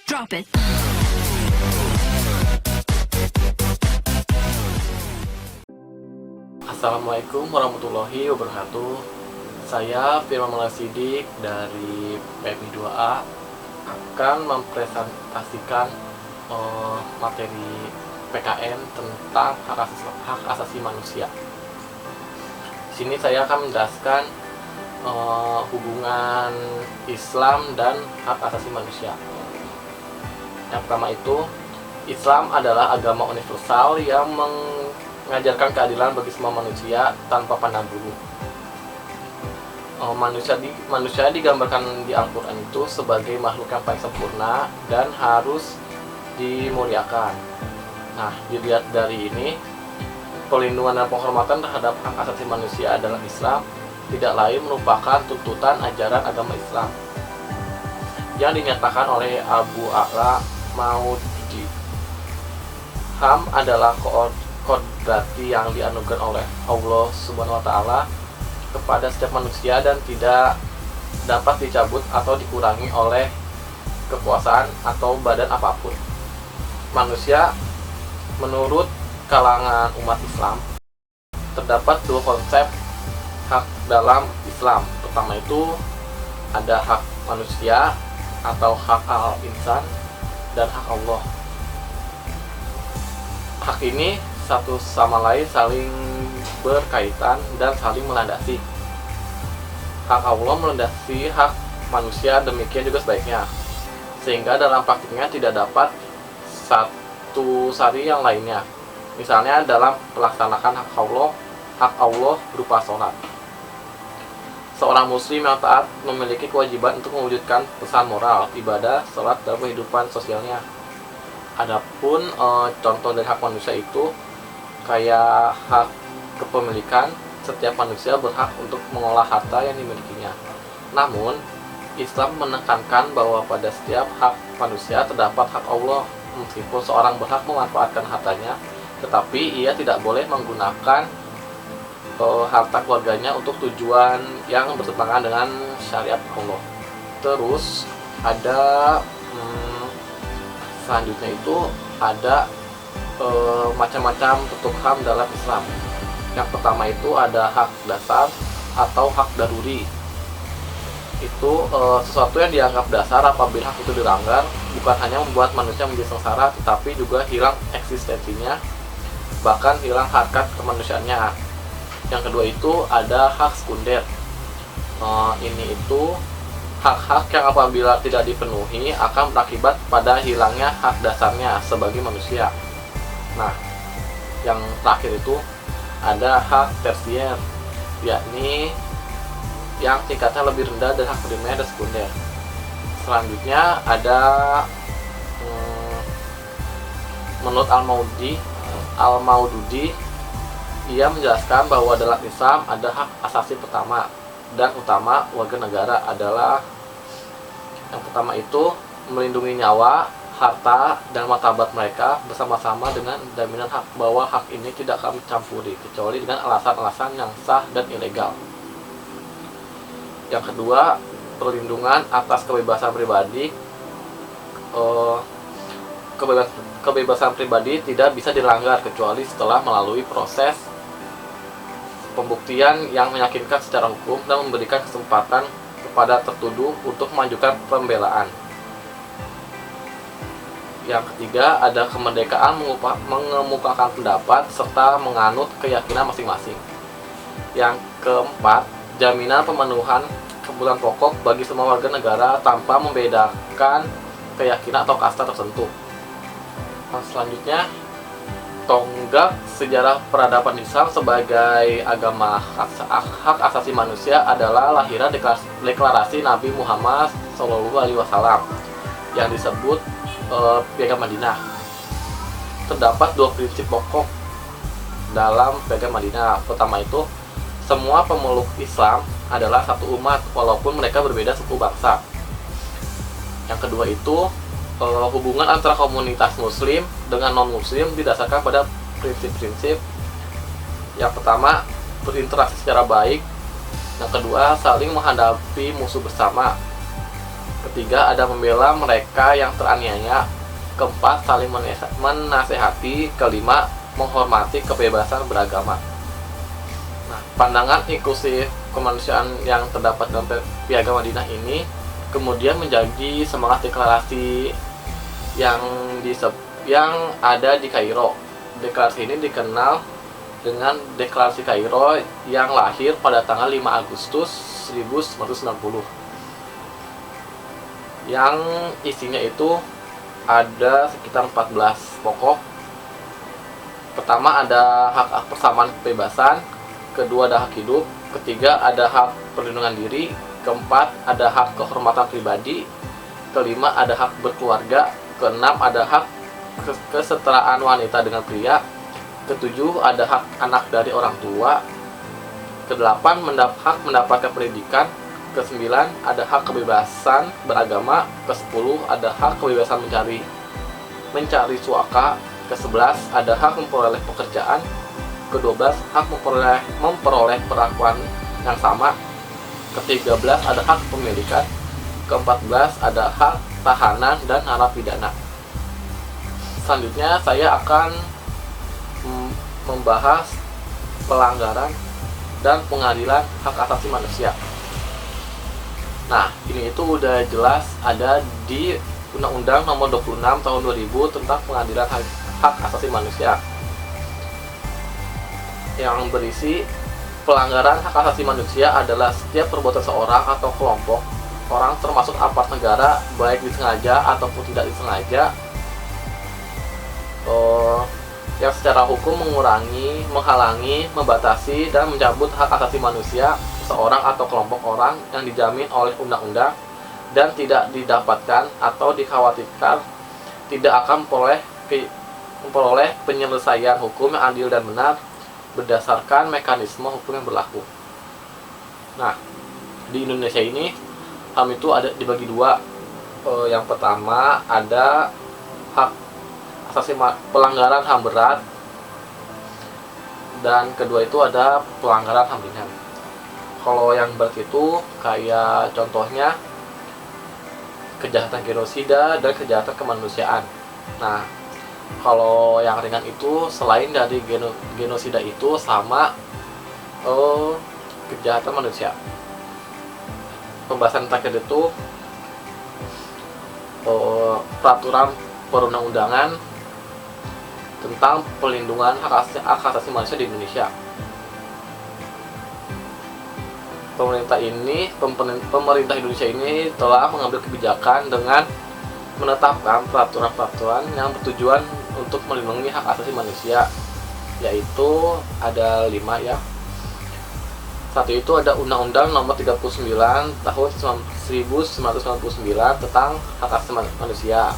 Drop it. Assalamualaikum warahmatullahi wabarakatuh. Saya Firman Maulana Sidik dari PMI 2A akan mempresentasikan materi PKN tentang hak asasi manusia. Di sini saya akan menjelaskan hubungan Islam dan hak asasi manusia. Yang pertama itu, Islam adalah agama universal yang mengajarkan keadilan bagi semua manusia tanpa pandang bulu. Manusia digambarkan di Al-Quran itu sebagai makhluk yang paling sempurna dan harus dimuliakan. Nah, dilihat dari ini, perlindungan dan penghormatan terhadap hak asasi manusia dalam Islam tidak lain merupakan tuntutan ajaran agama Islam yang dinyatakan oleh Abu A'la Maududi. HAM adalah kodrati yang dianugerahkan oleh Allah Subhanahu wa Ta'ala kepada setiap manusia dan tidak dapat dicabut atau dikurangi oleh kekuasaan atau badan apapun. Manusia, menurut kalangan umat Islam, terdapat dua konsep hak dalam Islam. Pertama itu ada hak manusia atau hak al-insan dan hak Allah. Hak ini satu sama lain saling berkaitan dan saling melandasi. Hak Allah melandasi hak manusia, demikian juga sebaiknya, sehingga dalam praktiknya tidak dapat satu sari yang lainnya. Misalnya dalam melaksanakan hak Allah berupa sholat. Seorang muslim yang taat memiliki kewajiban untuk mewujudkan pesan moral, ibadah, sholat dalam kehidupan sosialnya. Adapun contoh dari hak manusia itu kayak hak kepemilikan, setiap manusia berhak untuk mengolah harta yang dimilikinya. Namun, Islam menekankan bahwa pada setiap hak manusia terdapat hak Allah. Meskipun seorang berhak memanfaatkan hartanya, tetapi ia tidak boleh menggunakan harta keluarganya untuk tujuan yang bertentangan dengan syariat Allah. Terus ada selanjutnya itu ada macam-macam bentuk HAM dalam Islam. Yang pertama itu ada hak dasar atau hak daruri. Itu sesuatu yang dianggap dasar apabila hak itu dilanggar, bukan hanya membuat manusia menjadi sengsara, tetapi juga hilang eksistensinya, bahkan hilang harkat kemanusiaannya. Yang kedua itu ada hak sekunder. Ini itu hak-hak yang apabila tidak dipenuhi akan berakibat pada hilangnya hak dasarnya sebagai manusia. Nah, yang terakhir itu ada hak tersier, yakni yang tingkatnya lebih rendah dari hak primer dan sekunder. Selanjutnya ada menurut Al-Maududi, ia menjelaskan bahwa dalam Islam ada hak asasi pertama dan utama warga negara adalah yang pertama itu melindungi nyawa, harta, dan martabat mereka bersama-sama dengan jaminan hak bahwa hak ini tidak akan dicampuri kecuali dengan alasan-alasan yang sah dan ilegal. Yang kedua, perlindungan atas kebebasan pribadi. Kebebasan pribadi tidak bisa dilanggar kecuali setelah melalui proses pembuktian yang meyakinkan secara hukum dan memberikan kesempatan kepada tertuduh untuk mengajukan pembelaan. Yang ketiga, ada kemerdekaan mengemukakan pendapat serta menganut keyakinan masing-masing. Yang keempat, jaminan pemenuhan kebutuhan pokok bagi semua warga negara tanpa membedakan keyakinan atau kasta tertentu. Selanjutnya, tonggak sejarah peradaban Islam sebagai agama hak asasi manusia adalah lahirnya deklarasi Nabi Muhammad SAW yang disebut Piagam Madinah. Terdapat dua prinsip pokok dalam Piagam Madinah. Pertama itu, semua pemeluk Islam adalah satu umat walaupun mereka berbeda suku bangsa. Yang kedua itu, hubungan antara komunitas muslim dengan non-muslim didasarkan pada prinsip-prinsip. Yang pertama, berinteraksi secara baik. Yang kedua, saling menghadapi musuh bersama. Ketiga, ada membela mereka yang teraniaya. Keempat, saling menasehati. Kelima, menghormati kebebasan beragama. Nah, pandangan inklusif kemanusiaan yang terdapat dalam Piagam Madinah ini kemudian menjadi semangat deklarasi yang ada di Kairo. Deklarasi ini dikenal dengan Deklarasi Kairo yang lahir pada tanggal 5 Agustus 1990. Yang isinya itu ada sekitar 14 pokok. Pertama, ada hak persamaan kebebasan. Kedua, ada hak hidup. Ketiga, ada hak perlindungan diri. Keempat, ada hak kehormatan pribadi. Kelima, ada hak berkeluarga. Keenam, ada hak kesetaraan wanita dengan pria. Ketujuh, ada hak anak dari orang tua. Kedelapan, hak mendapatkan pendidikan. Kesembilan, ada hak kebebasan beragama. Kesepuluh, ada hak kebebasan mencari suaka. Kesebelas, ada hak memperoleh pekerjaan. Kedua-belas, hak memperoleh perlakuan yang sama. Ke-13, ada hak pemilikan. Ke-14, ada hak tahanan dan narapidana. Selanjutnya saya akan membahas pelanggaran dan pengadilan hak asasi manusia. Nah, ini itu udah jelas ada di Undang-Undang Nomor 26 Tahun 2000 tentang pengadilan hak asasi manusia, yang berisi pelanggaran hak asasi manusia adalah setiap perbuatan seorang atau kelompok orang termasuk aparat negara, baik disengaja ataupun tidak disengaja, yang secara hukum mengurangi, menghalangi, membatasi, dan mencabut hak asasi manusia seorang atau kelompok orang yang dijamin oleh undang-undang dan tidak didapatkan atau dikhawatirkan tidak akan memperoleh penyelesaian hukum yang adil dan benar berdasarkan mekanisme hukum yang berlaku. Nah, di Indonesia ini HAM itu ada dibagi dua. Yang pertama ada hak asasi pelanggaran HAM berat, dan kedua itu ada pelanggaran HAM ringan. Kalau yang berat itu kayak contohnya kejahatan genosida dan kejahatan kemanusiaan. Nah, kalau yang ringan itu selain dari genosida itu sama kejahatan manusia. Pembahasan terakhir itu peraturan perundang-undangan tentang pelindungan hak asasi manusia di Indonesia. Pemerintah Indonesia ini telah mengambil kebijakan dengan menetapkan peraturan-peraturan yang bertujuan untuk melindungi hak asasi manusia, yaitu ada 5 ya. Satu itu ada Undang-Undang Nomor 39 Tahun 1999 tentang hak asasi manusia.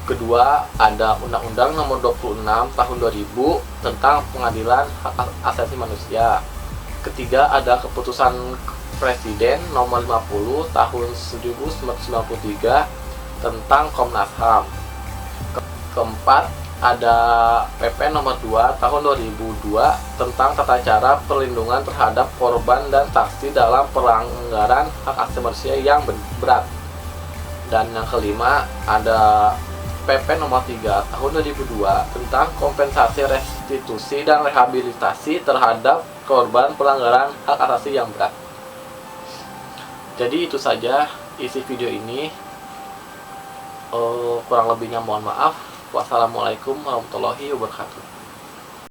Kedua, ada Undang-Undang Nomor 26 Tahun 2000 tentang pengadilan hak asasi manusia. Ketiga, ada Keputusan Presiden Nomor 50 Tahun 1993 tentang Komnas HAM. Keempat, ada PP Nomor 2 Tahun 2002 tentang tata cara perlindungan terhadap korban dan saksi dalam pelanggaran hak asasi manusia yang berat. Dan yang kelima, ada PP Nomor 3 Tahun 2002 tentang kompensasi, restitusi, dan rehabilitasi terhadap korban pelanggaran hak asasi yang berat. Jadi itu saja isi video ini. Kurang lebihnya mohon maaf. Wassalamualaikum warahmatullahi wabarakatuh.